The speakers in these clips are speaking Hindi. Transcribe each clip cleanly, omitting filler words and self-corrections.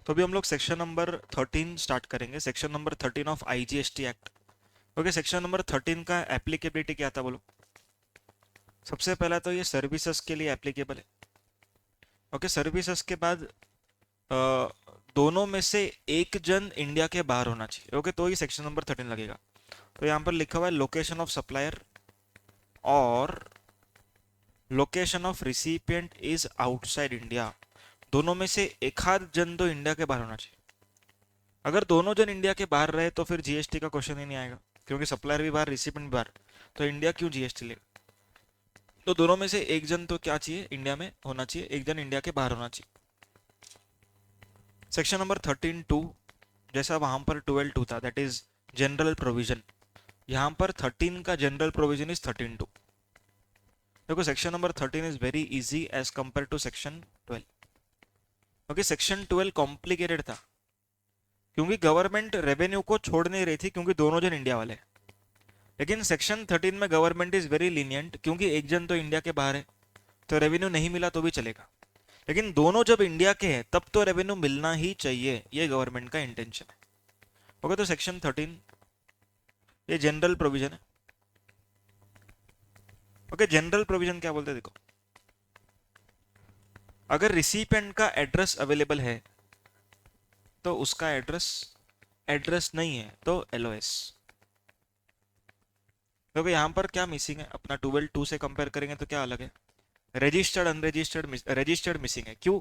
तो अभी हम लोग सेक्शन नंबर 13 स्टार्ट करेंगे, section number 13 of IGST act. Okay, section number 13 का एप्लीकेबिलिटी क्या था बोलो। सबसे पहला तो ये सर्विसेज के लिए एप्लीकेबल है। ओके, सर्विसेज के बाद अ, दोनों में से एक जन इंडिया के बाहर होना चाहिए। ओके, तो ये सेक्शन नंबर 13 लगेगा। तो यहाँ पर लिखा हुआ है लोकेशन ऑफ सप्लायर और location of recipient is outside India. दोनों में से एक आध जन तो इंडिया के बाहर होना चाहिए। अगर दोनों जन इंडिया के बाहर रहे तो फिर जीएसटी का क्वेश्चन ही नहीं आएगा, क्योंकि सप्लायर भी बाहर रिसिपेंट भी बाहर, तो इंडिया क्यों जीएसटी लेगा। तो दोनों में से एक जन तो क्या चाहिए, इंडिया में होना चाहिए, एक जन इंडिया के बाहर होना चाहिए। सेक्शन नंबर 13(2) जैसा वहां पर 12(2) था, दैट इज जनरल प्रोविजन। यहाँ पर 13 का जनरल प्रोविजन इज 13(2). देखो, section number 13 is very easy as compare to section 12। Okay, section 12 complicated था क्योंकि गवर्नमेंट रेवेन्यू को छोड़ नहीं रही थी, क्योंकि दोनों जन इंडिया वाले हैं। लेकिन सेक्शन 13 में गवर्नमेंट इज वेरी लीनियंट, क्योंकि एक जन तो इंडिया के बाहर है, तो रेवेन्यू नहीं मिला तो भी चलेगा। लेकिन दोनों जब इंडिया के हैं तब तो रेवेन्यू मिलना ही चाहिए, ये गवर्नमेंट का इंटेंशन है। ओके, तो सेक्शन 13 ये जनरल प्रोविजन है। ओके, जनरल प्रोविजन क्या बोलते हैं देखो। अगर रिसिपेंट का एड्रेस अवेलेबल है तो उसका एड्रेस, एड्रेस नहीं है तो एलओएस। देखो यहाँ पर क्या मिसिंग है, अपना 12(2) से कंपेयर करेंगे तो क्या अलग है। रजिस्टर्ड अनरजिस्टर्ड, रजिस्टर्ड मिसिंग है। क्यों?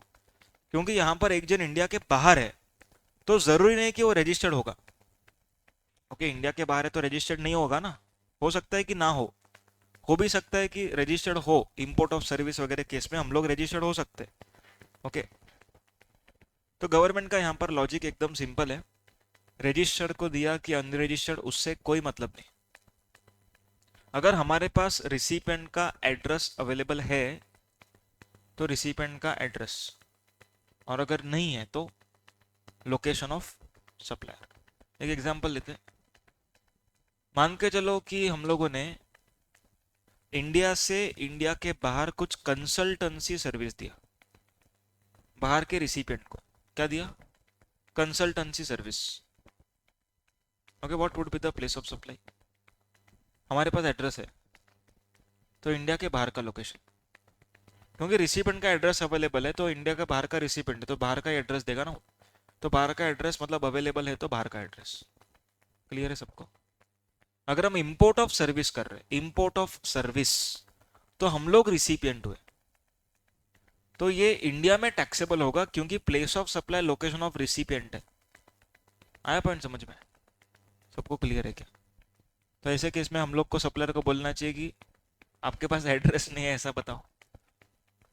क्योंकि यहाँ पर एक जन इंडिया के बाहर है, तो जरूरी नहीं कि वो रजिस्टर्ड होगा। ओके, इंडिया के बाहर है तो रजिस्टर्ड नहीं होगा ना, हो सकता है कि ना हो भी सकता है कि रजिस्टर्ड हो। इंपोर्ट ऑफ सर्विस वगैरह केस में हम लोग रजिस्टर्ड हो सकते हैं। ओके, तो गवर्नमेंट का यहाँ पर लॉजिक एकदम सिंपल है। रजिस्टर्ड को दिया कि अनरजिस्टर्ड, उससे कोई मतलब नहीं। अगर हमारे पास रिसिपेंट का एड्रेस अवेलेबल है तो रिसिपेंट का एड्रेस, और अगर नहीं है तो लोकेशन ऑफ सप्लायर। एक एग्जांपल लेते हैं। मान के चलो कि हम लोगों ने इंडिया से इंडिया के बाहर कुछ कंसल्टेंसी सर्विस दिया, बाहर के रिसिपेंट को क्या दिया, consultancy service. Okay, what would be the place of supply. हमारे पास एड्रेस है तो इंडिया के बाहर का लोकेशन, क्योंकि रिसिपेंट का एड्रेस अवेलेबल है तो इंडिया का बाहर का रिसिपेंट है तो बाहर का एड्रेस देगा ना। तो बाहर का एड्रेस मतलब अवेलेबल है तो बाहर का एड्रेस। क्लियर है सबको। अगर हम इंपोर्ट ऑफ सर्विस कर रहे हैं, इंपोर्ट ऑफ सर्विस, तो हम लोग रिसिपिएंट हुए, तो ये इंडिया में टैक्सेबल होगा, क्योंकि place of supply location of recipient है। आया पॉइंट समझ में? सबको क्लियर है क्या? तो ऐसे केस में हम लोग को सप्लायर को बोलना चाहिए कि आपके पास एड्रेस नहीं है ऐसा बताओ,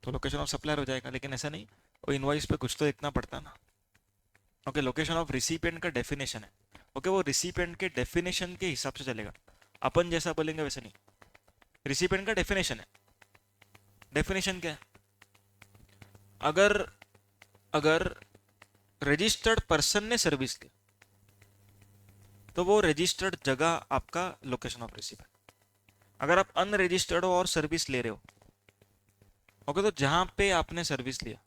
तो लोकेशन ऑफ सप्लायर हो जाएगा। लेकिन ऐसा नहीं, वो इनवॉइस पे कुछ तो देखना पड़ता ना। ओके, लोकेशन ऑफ रिसिपिएंट का डेफिनेशन है। ओके, वो रिसिपिएंट के डेफिनेशन के हिसाब से चलेगा, अपन जैसा बोलेंगे वैसे नहीं। रिसिपिएंट का डेफिनेशन है। डेफिनेशन क्या है? अगर अगर रजिस्टर्ड पर्सन ने सर्विस ली तो वो रजिस्टर्ड जगह आपका लोकेशन ऑफ रिसीव है। अगर आप अनरजिस्टर्ड हो और सर्विस ले रहे हो, ओके, तो जहां पे आपने सर्विस लिया,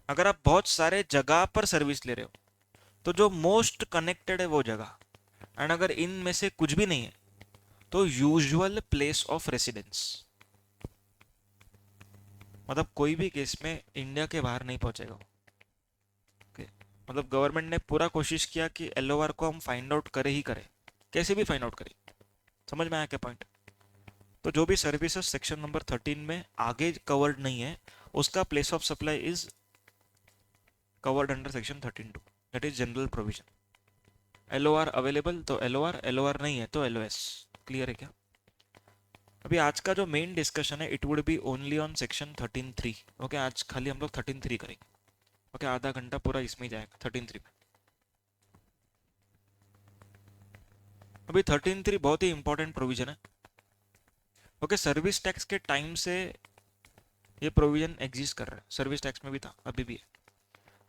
अगर आप बहुत सारे जगह पर सर्विस ले रहे हो तो जो मोस्ट कनेक्टेड है वो जगह, एंड अगर इनमें से कुछ भी नहीं है तो यूजुअल प्लेस ऑफ रेसिडेंस। मतलब कोई भी केस में इंडिया के बाहर नहीं पहुंचेगा। ओके, मतलब गवर्नमेंट ने पूरा कोशिश किया कि एलओआर को हम फाइंड आउट करे ही करें, कैसे भी फाइंड आउट करें। समझ में आया क्या पॉइंट? तो जो भी सर्विसेज सेक्शन नंबर 13 में आगे कवर्ड नहीं है, उसका place of supply is covered under section 13(2), that is general provision. LOR available तो एलओआर, एलओआर नहीं है तो एलओएस। क्लियर है क्या? अभी आज का जो मेन डिस्कशन है it would be only on section 13(3). Okay, आज खाली हम लोग 13(3) करेंगे। ओके, आधा घंटा पूरा इसमें ही जाएगा 13(3) में। अभी 13(3) बहुत ही इंपॉर्टेंट प्रोविजन है। ओके, सर्विस टैक्स के टाइम से ये प्रोविजन एग्जिस्ट कर रहा है, सर्विस टैक्स में भी था, अभी भी है।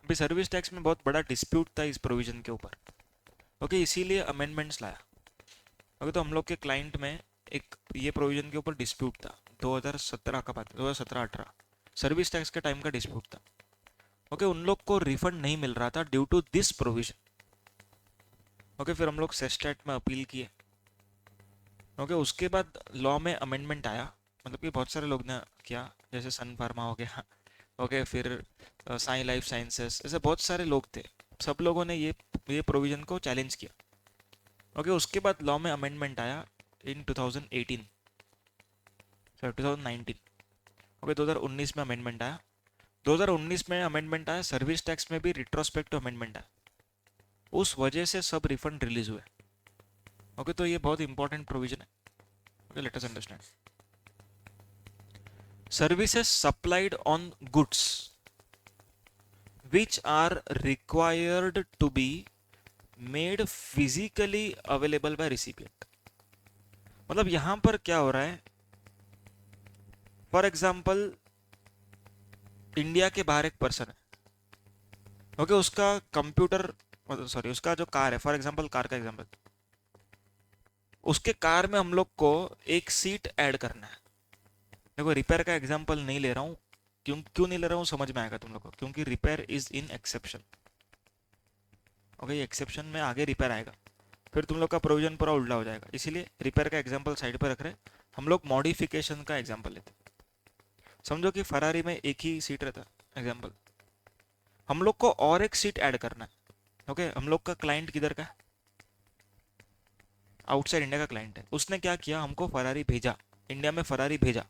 अभी सर्विस टैक्स में बहुत बड़ा डिस्प्यूट था इस प्रोविजन के ऊपर। ओके, इसीलिए अमेंडमेंट्स लाया। ओके, तो हम लोग के क्लाइंट में एक ये प्रोविजन के ऊपर डिस्प्यूट था 2017 का बात, 2017-18 सर्विस टैक्स के टाइम का डिस्प्यूट था। ओके, उन लोग को रिफंड नहीं मिल रहा था due to this provision. Okay, फिर हम लोग सेस्टेट में अपील किए। ओके, उसके बाद लॉ में अमेंडमेंट आया, मतलब कि बहुत सारे लोग ने किया, जैसे सन फार्मा हो गया। ओके, फिर साई लाइफ साइंसेस, ऐसे बहुत सारे लोग थे, सब लोगों ने ये प्रोविजन को चैलेंज किया। ओके, उसके बाद लॉ में अमेंडमेंट आया इन 2018, सॉरी 2019। ओके, 2019 में अमेंडमेंट आया। 2019 में अमेंडमेंट आया, सर्विस टैक्स में भी रिट्रोस्पेक्टिव अमेंडमेंट आया, उस वजह से सब रिफंड रिलीज हुए। ओके, तो ये बहुत इंपॉर्टेंट प्रोविजन है। Okay, let us understand. Services supplied on goods which are required to be made physically available by recipient। मतलब यहां पर क्या हो रहा है, फॉर एग्जाम्पल इंडिया के बाहर एक पर्सन है। ओके, उसका कंप्यूटर, सॉरी उसका जो कार है, फॉर एग्जाम्पल कार का एग्जाम्पल, उसके कार में हम लोग को एक सीट ऐड करना है। देखो, रिपेयर का एग्जाम्पल नहीं ले रहा हूँ, क्यों क्यों नहीं ले रहा हूँ समझ में आएगा तुम लोग को, क्योंकि repair is in exception. Okay, exception में आगे रिपेयर आएगा, फिर तुम लोग का प्रोविजन पूरा उल्टा हो जाएगा, इसीलिए रिपेयर का एग्जाम्पल साइड पर रख रहे। हम लोग मॉडिफिकेशन का एग्जाम्पल लेते। समझो कि फरारी में एक ही सीट रहता है एग्जाम्पल, हम लोग को और एक सीट ऐड करना है। ओके, हम लोग का क्लाइंट किधर का है, आउटसाइड इंडिया का क्लाइंट है। उसने क्या किया, हमको फरारी भेजा, इंडिया में फरारी भेजा,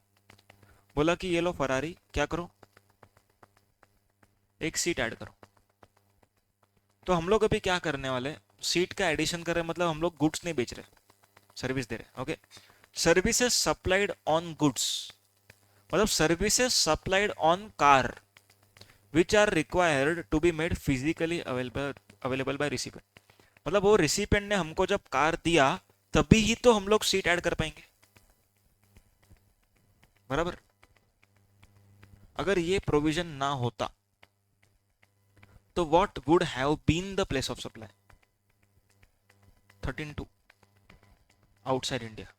बोला कि ये लो फरारी, क्या करो, एक सीट ऐड करो। तो हम लोग अभी क्या करने वाले, सीट का एडिशन कर रहे हैं, मतलब हम लोग गुड्स नहीं बेच रहे, सर्विस दे रहे। Okay, services supplied on goods, मतलब services supplied on car which are required to be made physically available by recipient. मतलब वो रिसिपेंट ने हमको जब कार दिया तभी ही तो हम लोग सीट ऐड कर पाएंगे, बराबर। अगर ये प्रोविजन ना होता तो what would have been the place of supply, 13(2) outside India.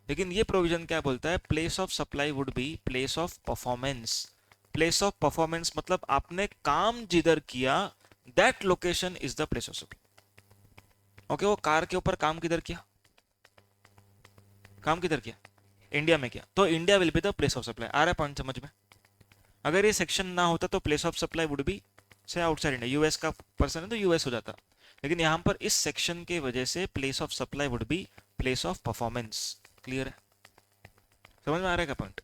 लेकिन ये प्रोविजन क्या बोलता है, place of supply would be place of performance. Place of performance मतलब आपने काम जिधर किया, that location is the place of supply. Okay, वो कार के ऊपर काम किधर किया, काम किधर किया, इंडिया में किया, तो India will be the place of supply. आ रहा है पॉइंट समझ में। अगर ये सेक्शन ना होता तो place of supply would B से आउटसाइड इंडिया, यूएस का पर्सन है तो यूएस हो जाता, लेकिन यहां पर इस सेक्शन के वजह से place of supply would be place of performance. Clear है, समझ में आ रहा है पॉइंट।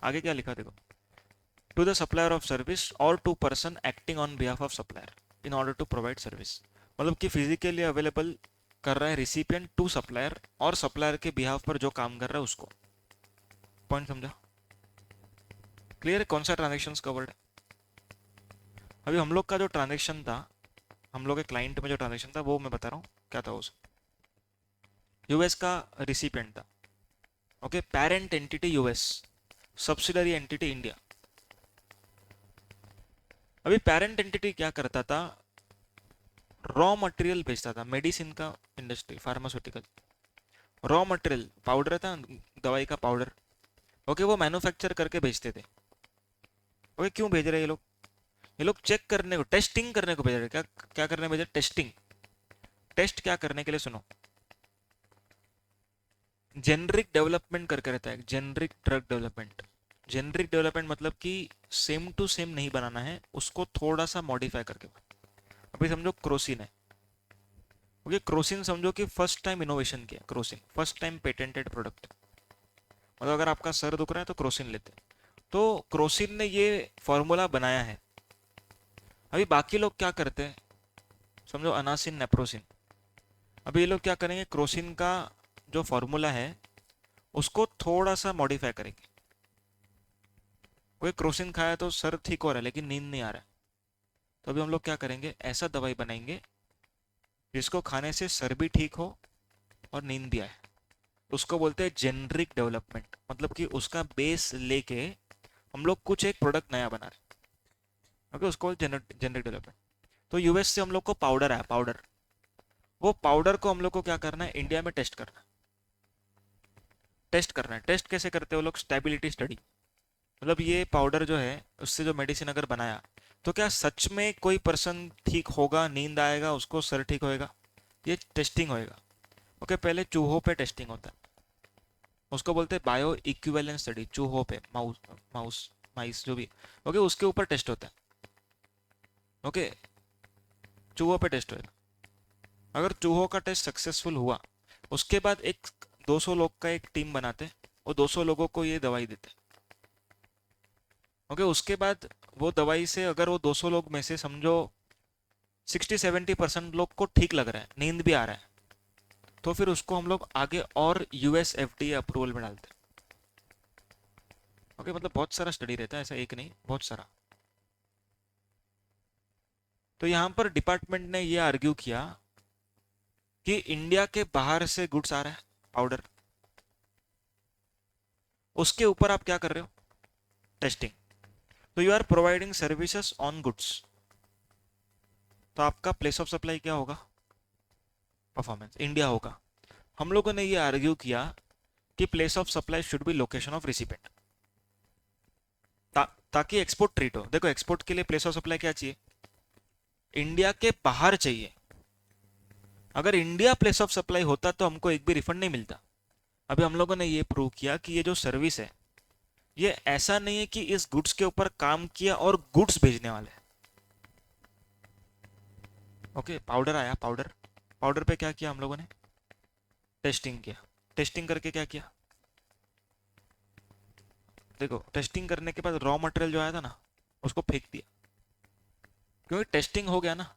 आगे क्या लिखा देखो, to the supplier of service और to person acting on behalf of supplier in order to provide service. मतलब कि फिजिकली अवेलेबल कर रहा है रिसिपिएंट टू सप्लायर, और सप्लायर के बिहाफ पर जो काम कर रहा है उसको। पॉइंट समझा, क्लियर है, कौन सा ट्रांजेक्शन कवर्ड है। अभी हम लोग का जो ट्रांजेक्शन था, हम लोग के क्लाइंट में जो ट्रांजेक्शन था, वो मैं बता रहा हूँ क्या था। उस यूएस का रिसिपिएंट था। Okay, parent entity US, subsidiary entity India. अभी पेरेंट एंटिटी क्या करता था, रॉ मटेरियल बेचता था, मेडिसिन का industry, pharmaceutical raw material, powder था, दवाई का पाउडर। ओके, वो मैन्युफैक्चर करके बेचते थे। ओके, क्यों भेज रहे हैं ये लोग, ये लोग चेक करने को, टेस्टिंग करने को भेज रहे, क्या क्या करने भेज रहे, टेस्टिंग। टेस्ट क्या करने के लिए, सुनो, जेनरिक डेवलपमेंट करके रहता है, generic drug development. Generic development मतलब कि सेम टू सेम नहीं बनाना है, उसको थोड़ा सा मॉडिफाई करके। अभी समझो क्रोसिन है। ओके, क्रोसिन समझो कि फर्स्ट टाइम इनोवेशन किया, Crocin first time patented product. मतलब अगर आपका सर दुख रहा है तो क्रोसिन लेते हैं, तो क्रोसिन ने ये फॉर्मूला बनाया है। अभी बाकी लोग क्या करते हैं, समझो अनासिन, नेप्रोसिन। अभी ये लोग क्या करेंगे, क्रोसिन का जो फॉर्मूला है उसको थोड़ा सा मॉडिफाई करेंगे। कोई क्रोसिन खाया तो सर ठीक हो रहा है लेकिन नींद नहीं आ रहा है, तो अभी हम लोग क्या करेंगे, ऐसा दवाई बनाएंगे जिसको खाने से सर भी ठीक हो और नींद भी आए। उसको बोलते हैं जेनरिक डेवलपमेंट, मतलब कि उसका बेस लेके हम लोग कुछ एक प्रोडक्ट नया बना रहे हैं। ओके, उसको जेनरिक डेवलपमेंट। तो यूएस से हम लोग को पाउडर आया, पाउडर, वो पाउडर को हम लोग को क्या करना है, इंडिया में टेस्ट करना है। टेस्ट करना है, टेस्ट कैसे करते हैं वो लोग, स्टेबिलिटी स्टडी। मतलब ये पाउडर जो है उससे जो मेडिसिन अगर बनाया तो क्या सच में कोई पर्सन ठीक होगा, नींद आएगा उसको, सर ठीक होएगा? ये टेस्टिंग होएगा। ओके, पहले चूहों पे टेस्टिंग होता है, उसको बोलते हैं बायो इक्विवेलेंस स्टडी। चूहों पे, माउस माउस माइस जो भी, ओके, उसके ऊपर टेस्ट होता है। ओके, चूहों पे टेस्ट होएगा। अगर चूहों का टेस्ट सक्सेसफुल हुआ, उसके बाद एक 200 लोग का एक टीम बनाते, वो 200 लोगों को ये दवाई देते। ओके, उसके बाद वो दवाई से अगर वो 200 लोग में से समझो 60-70% लोग को ठीक लग रहा है, नींद भी आ रहा है, तो फिर उसको हम लोग आगे और यूएस एफडीए अप्रूवल में डालते हैं। ओके, मतलब बहुत सारा स्टडी रहता है, ऐसा एक नहीं, बहुत सारा। तो यहाँ पर डिपार्टमेंट ने ये आर्ग्यू किया कि इंडिया के बाहर से गुड्स आ रहा है, पाउडर, उसके ऊपर आप क्या कर रहे हो? टेस्टिंग। तो you are providing services on goods, तो आपका प्लेस ऑफ सप्लाई क्या होगा? परफॉर्मेंस इंडिया होगा। हम लोगों ने ये आर्ग्यू किया कि place of supply should be location of recipient, ताकि एक्सपोर्ट ट्रीट हो। देखो, एक्सपोर्ट के लिए प्लेस ऑफ सप्लाई क्या चाहिए? इंडिया के बाहर चाहिए। अगर इंडिया प्लेस ऑफ सप्लाई होता तो हमको एक भी रिफंड नहीं मिलता। अभी हम लोगों ने ये प्रूव किया कि ये जो सर्विस है, ये ऐसा नहीं है कि इस गुड्स के ऊपर काम किया और गुड्स भेजने वाले हैं। ओके, पाउडर आया, पाउडर, पाउडर पे क्या किया हम लोगों ने? टेस्टिंग किया। टेस्टिंग करके क्या किया? देखो, टेस्टिंग करने के बाद रॉ मटेरियल जो आया था ना, उसको फेंक दिया, क्योंकि टेस्टिंग हो गया ना।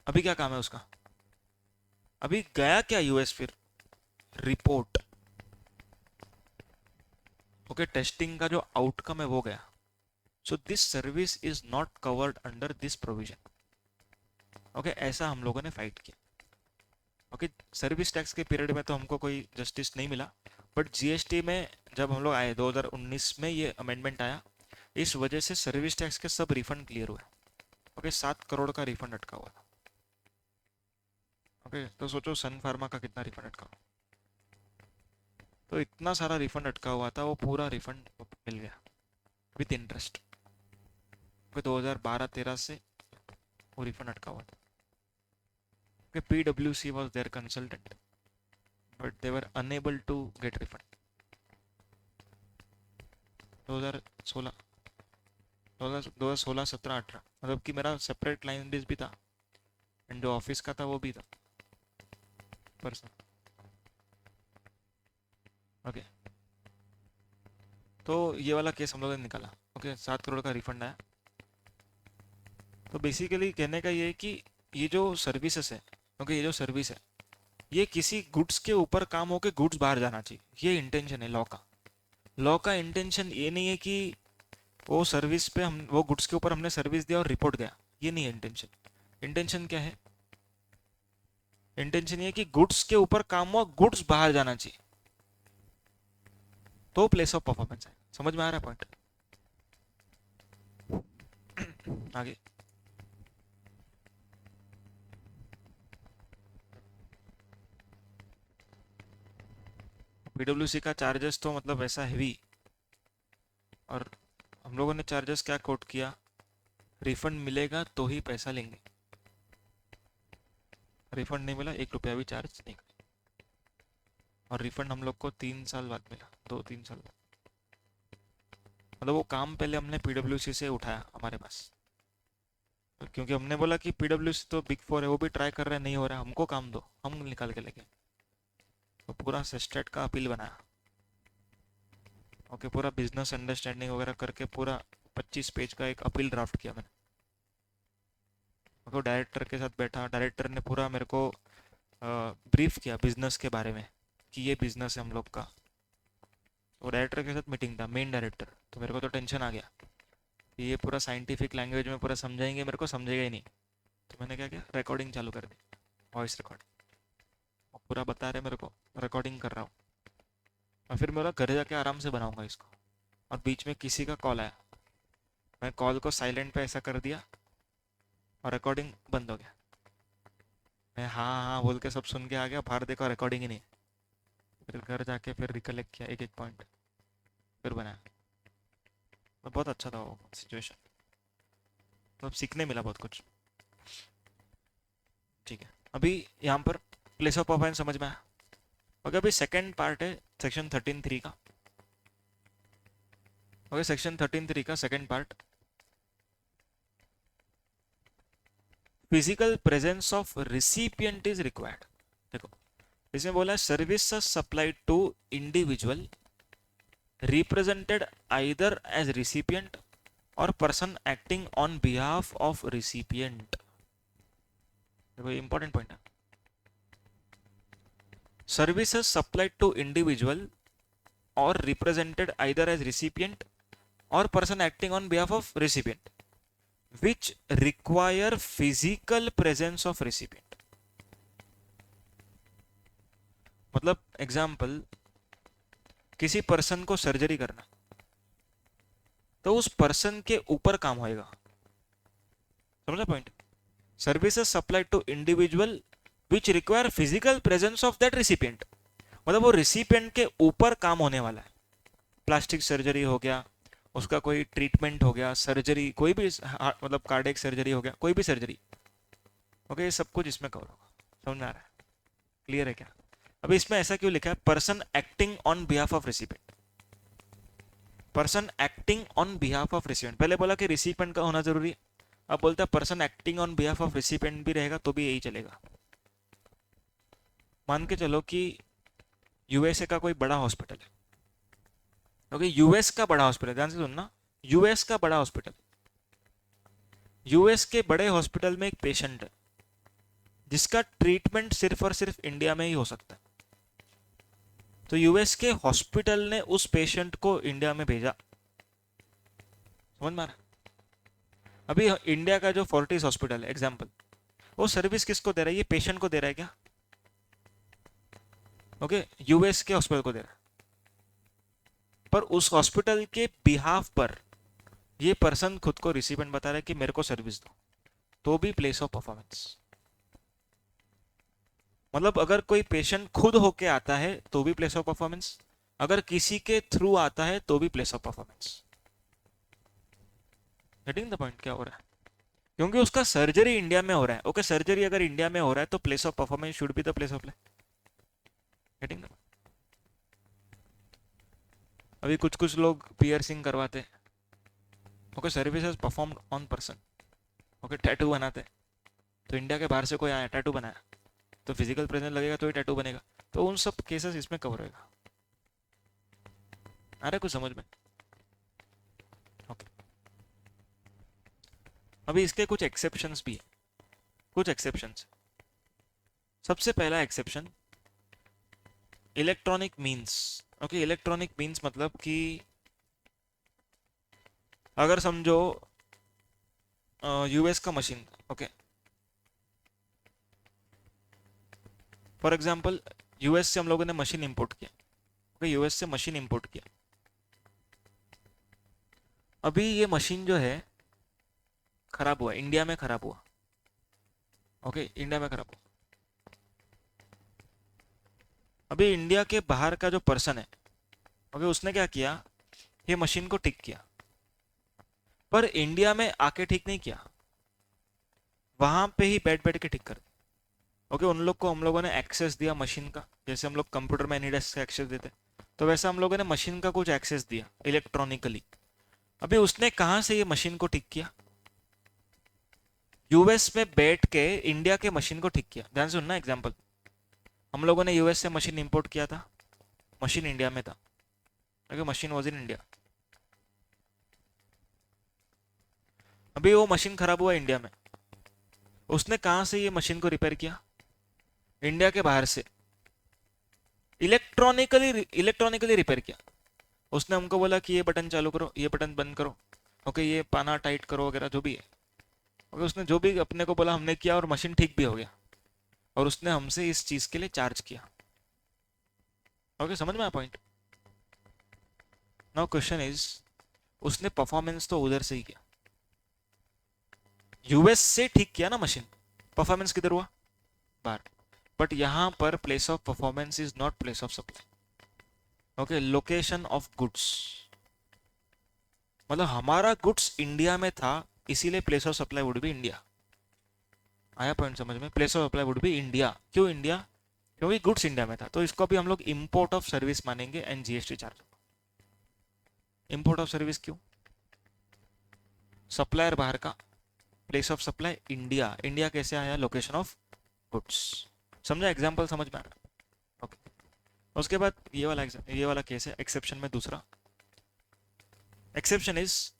अभी क्या काम है उसका? अभी गया क्या यूएस? फिर रिपोर्ट। ओके, टेस्टिंग का जो आउटकम है वो गया। So this service is not covered under this provision. Okay, ऐसा हम लोगों ने फाइट किया। ओके, सर्विस टैक्स के पीरियड में तो हमको कोई जस्टिस नहीं मिला, बट जीएसटी में जब हम लोग आए 2019 में, ये अमेंडमेंट आया, इस वजह से सर्विस टैक्स के सब रिफंड क्लियर हुए। ओके, 7 करोड़ का रिफंड अटका हुआ था। ओके, तो सोचो सन फार्मा का कितना रिफंड अटका हुआ। तो इतना सारा रिफंड अटका हुआ था, वो पूरा रिफंड मिल गया विथ इंटरेस्ट। 2012-13 से वो रिफंड अटका हुआ था। PwC was their consultant, but they were unable to get refund. 2016, 2016, 17, 18, मतलब कि मेरा सेपरेट क्लाइंट बेस भी था, एंड जो ऑफिस का था वो भी था पर्सन। ओके, तो ये वाला केस हम लोगों ने निकाला। ओके, 7 करोड़ का रिफंड आया। तो बेसिकली कहने का ये है कि ये जो सर्विसेज है, ओके, ये जो सर्विस है, ये किसी गुड्स के ऊपर काम होके गुड्स बाहर जाना चाहिए, ये इंटेंशन है लॉ का। लॉ का इंटेंशन ये नहीं है कि वो सर्विस पे हम, वो गुड्स के ऊपर हमने सर्विस दिया और रिपोर्ट गया, ये नहीं है इंटेंशन। इंटेंशन क्या है? इंटेंशन ये कि गुड्स के ऊपर काम हुआ, गुड्स बाहर जाना चाहिए, तो प्लेस ऑफ परफॉर्मेंस है। समझ में आ रहा है पॉइंट? आगे, पीडब्ल्यूसी का चार्जेस तो मतलब ऐसा हैवी, और हम लोगों ने चार्जेस क्या कोट किया? रिफंड मिलेगा तो ही पैसा लेंगे, रिफंड नहीं मिला 1 रुपया भी चार्ज नहीं करें। और रिफंड हम लोग को 3 साल बाद मिला, 2-3 साल बाद। मतलब वो काम पहले हमने पीडब्ल्यूसी से उठाया हमारे पास, क्योंकि हमने बोला कि पीडब्ल्यूसी तो बिग फोर है, वो भी ट्राई कर रहे हैं, नहीं हो रहा है, हमको काम दो, हम निकाल के लेंगे। तो पूरा सेस्टेट का अपील बनाया। ओके, पूरा बिजनेस अंडरस्टैंडिंग वगैरह करके पूरा 25 पेज का एक अपील ड्राफ्ट किया मैंने। तो डायरेक्टर के साथ बैठा, डायरेक्टर ने पूरा मेरे को ब्रीफ किया बिजनेस के बारे में कि ये बिजनेस है हम लोग का। तो डायरेक्टर के साथ मीटिंग था, मेन डायरेक्टर, तो मेरे को तो टेंशन आ गया कि ये पूरा साइंटिफिक लैंग्वेज में पूरा समझाएंगे, मेरे को समझेगा ही नहीं। तो मैंने क्या किया, रिकॉर्डिंग चालू कर दी, वॉइस रिकॉर्डिंग। पूरा बता रहे मेरे को, रिकॉर्डिंग कर रहा हूँ, और फिर मेरा घर जाके आराम से बनाऊंगा इसको। और बीच में किसी का कॉल आया, मैं कॉल को साइलेंट पे ऐसा कर दिया और रिकॉर्डिंग बंद हो गया। मैं हाँ हाँ बोल के सब सुन के आ गया, बाहर देखा रिकॉर्डिंग ही नहीं। फिर घर जाके फिर रिकलेक्ट किया एक एक पॉइंट, फिर बनाया। तो बहुत अच्छा था वो सिचुएशन। मतलब सीखने मिला बहुत कुछ। ठीक है, अभी यहाँ पर प्लेस ऑफ परफॉर्मेंस समझ में आया। ओके, अभी सेकंड पार्ट है सेक्शन 13.3 का। ओके, सेक्शन 13.3 का second part, physical presence of recipient is required. देखो, इसमें बोला है services supplied to individual represented either as recipient और person acting on behalf of recipient. देखो, इंपॉर्टेंट पॉइंट है। सर्विसेज सप्लाइड टू इंडिविजुअल और रिप्रेजेंटेड आइदर एज रिसिपिएंट और person acting on behalf of recipient which require physical presence of recipient। मतलब एग्जाम्पल, किसी पर्सन को सर्जरी करना, तो उस पर्सन के ऊपर काम होएगा। समझा point? Services supplied to individual which require physical presence of that recipient, मतलब वो रिसिपिएंट के ऊपर काम होने वाला है। प्लास्टिक सर्जरी हो गया, उसका कोई ट्रीटमेंट हो गया, सर्जरी कोई भी, मतलब कार्डियक सर्जरी हो गया, कोई भी सर्जरी। ओके, ये सब कुछ इसमें कवर होगा। समझ में आ रहा है? क्लियर है क्या? अभी इसमें ऐसा क्यों लिखा है, person acting on behalf of recipient. Person acting on behalf of recipient, पहले बोला कि रिसिपिएंट का होना जरूरी है, अब बोलता है person acting on behalf of recipient भी रहेगा तो भी यही चलेगा। मान के चलो कि यूएसए का कोई बड़ा हॉस्पिटल है। ओके, यूएस का बड़ा हॉस्पिटल, ध्यान से सुनना, यूएस का बड़ा हॉस्पिटल, यूएस के बड़े हॉस्पिटल में एक पेशेंट है जिसका ट्रीटमेंट सिर्फ और सिर्फ इंडिया में ही हो सकता है। तो यूएस के हॉस्पिटल ने उस पेशेंट को इंडिया में भेजा। समझ में आ रहा? अभी इंडिया का जो फोर्टिस हॉस्पिटल है एग्जाम्पल, वो सर्विस किसको दे रहा है? ये पेशेंट को दे रहा है क्या? ओके, यूएस के हॉस्पिटल को दे रहा है, पर उस हॉस्पिटल के बिहाफ पर ये पर्सन खुद को रिसिपिएंट बता रहा है कि मेरे को सर्विस दो, तो भी प्लेस ऑफ परफॉर्मेंस। मतलब अगर कोई पेशेंट खुद होके आता है तो भी प्लेस ऑफ परफॉर्मेंस, अगर किसी के थ्रू आता है तो भी place of performance. Getting the point? क्या हो रहा है? क्योंकि उसका सर्जरी इंडिया में हो रहा है। ओके, सर्जरी अगर इंडिया में हो रहा है तो place of performance should be the place of. Getting? अभी कुछ कुछ लोग पियर्सिंग करवाते हैं। Okay, services perform on person. Okay, tattoo बनाते हैं, तो इंडिया के बाहर से कोई आया टैटू बनाया, तो फिजिकल प्रेजेंस लगेगा तो ही टैटू बनेगा। तो उन सब केसेस इसमें कवर होगा। आ रहा है कुछ समझ में? ओके, अभी इसके कुछ एक्सेप्शंस भी है, कुछ एक्सेप्शंस। सबसे पहला exception, electronic means. Okay, electronic means मतलब कि अगर समझो यूएस का machine, okay, for example US से हम लोगों ने मशीन इंपोर्ट किया। ओके, यूएस से मशीन इंपोर्ट किया। अभी ये मशीन जो है खराब हुआ, इंडिया में खराब हुआ। ओके, इंडिया में खराब हुआ। अभी इंडिया के बाहर का जो पर्सन है, ओके, उसने क्या किया, ये मशीन को ठीक किया, पर इंडिया में आके ठीक नहीं किया, वहां पे ही बैठ बैठ के ठीक कर। ओके, उन लोग को हम लोगों ने एक्सेस दिया मशीन का, जैसे हम लोग कंप्यूटर में एनी डेस्क का एक्सेस देते, तो वैसा हम लोगों ने मशीन का कुछ एक्सेस दिया इलेक्ट्रॉनिकली। अभी उसने कहां से ये मशीन को ठीक किया? यूएस में बैठ के इंडिया के मशीन को ठीक किया। ध्यान से सुनना एग्जांपल, हम लोगों ने यूएस से मशीन इंपोर्ट किया था, मशीन इंडिया में था। Okay, machine was in India. अभी वो मशीन खराब हुआ इंडिया में, उसने कहां से ये मशीन को रिपेयर किया? इंडिया के बाहर से इलेक्ट्रॉनिकली रिपेयर किया। उसने हमको बोला कि ये बटन चालू करो, ये बटन बंद करो, ओके, ये पाना टाइट करो वगैरह जो भी है। ओके, उसने जो भी अपने को बोला हमने किया और मशीन ठीक भी हो गया, और उसने हमसे इस चीज के लिए चार्ज किया। ओके, समझ में आया पॉइंट? नाउ क्वेश्चन इज, उसने परफॉर्मेंस तो उधर से ही किया, यूएस से ठीक किया ना मशीन, परफॉर्मेंस किधर हुआ? बाहर। बट यहां पर place of performance is not place of supply. Okay, location of goods, मतलब हमारा गुड्स इंडिया में था इसीलिए place of supply would B India. आया पॉइंट समझ में? Place of supply would B India. क्यों इंडिया? क्योंकि गुड्स इंडिया में था, तो इसको भी हम लोग इंपोर्ट ऑफ सर्विस मानेंगे and GST charge. Import of service क्यों? सप्लायर बाहर का, place of supply India. India कैसे आया? Location of goods. समझा? एग्जांपल समझ में आ रहा? ओके। उसके बाद ये वाला केस है एक्सेप्शन में दूसरा। Exception is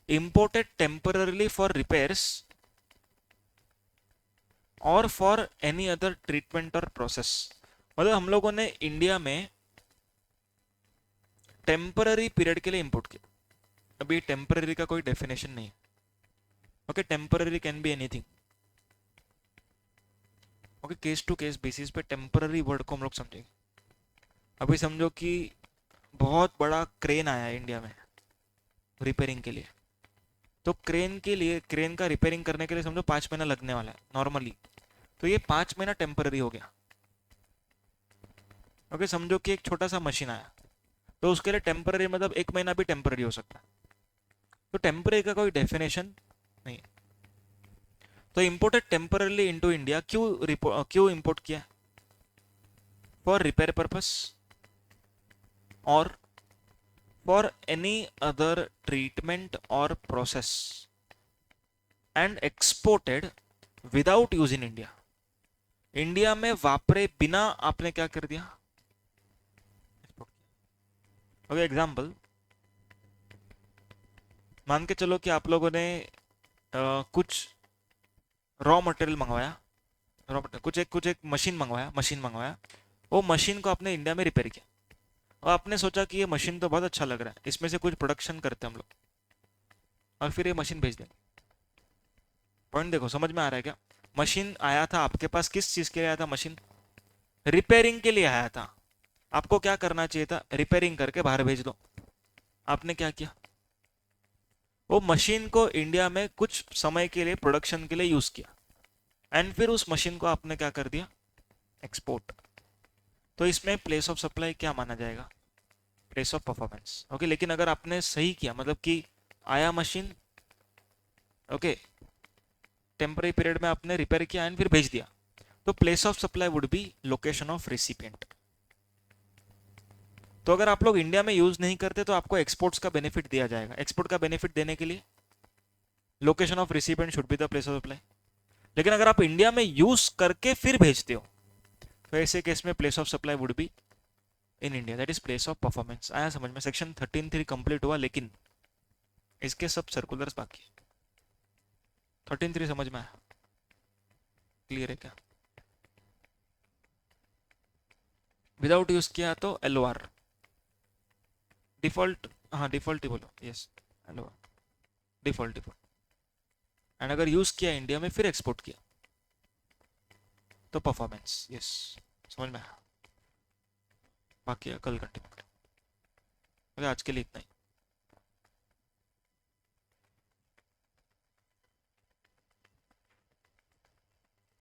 imported temporarily for repairs और फॉर एनी अदर ट्रीटमेंट और प्रोसेस। मतलब हम लोगों ने इंडिया में टेम्पररी पीरियड के लिए इंपोर्ट किया। अभी टेम्पररी का कोई डेफिनेशन नहीं। Okay, temporary can be anything. Okay, case to case basis पे टेम्पररी वर्ड को हम लोग समझेंगे। अभी समझो कि बहुत बड़ा क्रेन आया है इंडिया में रिपेयरिंग के लिए, तो क्रेन का रिपेयरिंग करने के लिए समझो 5 महीना लगने वाला है नॉर्मली, तो ये 5 महीना टेम्पररी हो गया। ओके, समझो कि एक छोटा सा मशीन आया, तो उसके लिए टेम्पररी मतलब 1 महीना भी टेम्पररी हो सकता है। तो टेम्पररी का कोई डेफिनेशन नहीं है। तो इंपोर्टेड टेम्पररली इनटू इंडिया, क्यों इंपोर्ट किया? फॉर रिपेयर पर्पस और फॉर एनी अदर ट्रीटमेंट और process and exported without use in India. India में वापरे बिना आपने क्या कर दिया? ओके, एग्जाम्पल मान के चलो कि आप लोगों ने कुछ रॉ मटेरियल मंगवाया, कुछ एक मशीन मंगवाया। वो मशीन को आपने इंडिया में रिपेयर किया और आपने सोचा कि ये मशीन तो बहुत अच्छा लग रहा है, इसमें से कुछ प्रोडक्शन करते हैं हम लोग, और फिर ये मशीन भेज देंगे। पॉइंट देखो, समझ में आ रहा है क्या? मशीन आया था आपके पास, किस चीज के लिए आया था? मशीन रिपेयरिंग के लिए आया था। आपको क्या करना चाहिए था? रिपेयरिंग करके बाहर भेज दो। आपने क्या किया? वो मशीन को इंडिया में कुछ समय के लिए प्रोडक्शन के लिए यूज किया एंड फिर उस मशीन को आपने क्या कर दिया? एक्सपोर्ट। तो इसमें प्लेस ऑफ सप्लाई क्या माना जाएगा? Place of performance. ओके, लेकिन अगर आपने सही किया, मतलब कि आया मशीन, ओके, टेम्पररी पीरियड में आपने रिपेयर किया एंड फिर भेज दिया, तो place of supply would B location of recipient. तो अगर आप लोग इंडिया में यूज नहीं करते तो आपको एक्सपोर्ट्स का बेनिफिट दिया जाएगा। एक्सपोर्ट का बेनिफिट देने के लिए location of recipient should be the place of supply. लेकिन अगर आप इंडिया में यूज करके फिर भेजते हो, तो ऐसे केस में place of supply would be in India, that is place of performance. आया समझ में? सेक्शन 13(3) कंप्लीट हुआ, लेकिन इसके सब सर्कुलर्स बाकी है। 13(3) समझ में आया? क्लियर है क्या? विदाउट यूज किया तो एलओआर डिफॉल्ट, हाँ डिफॉल्ट ही बोलो, यस एलओआर डिफॉल्ट। एंड अगर यूज किया इंडिया में फिर एक्सपोर्ट किया तो परफॉर्मेंस। यस, समझ में आया? बाकी कल कंटिन्यू करें। आज के लिए इतना ही।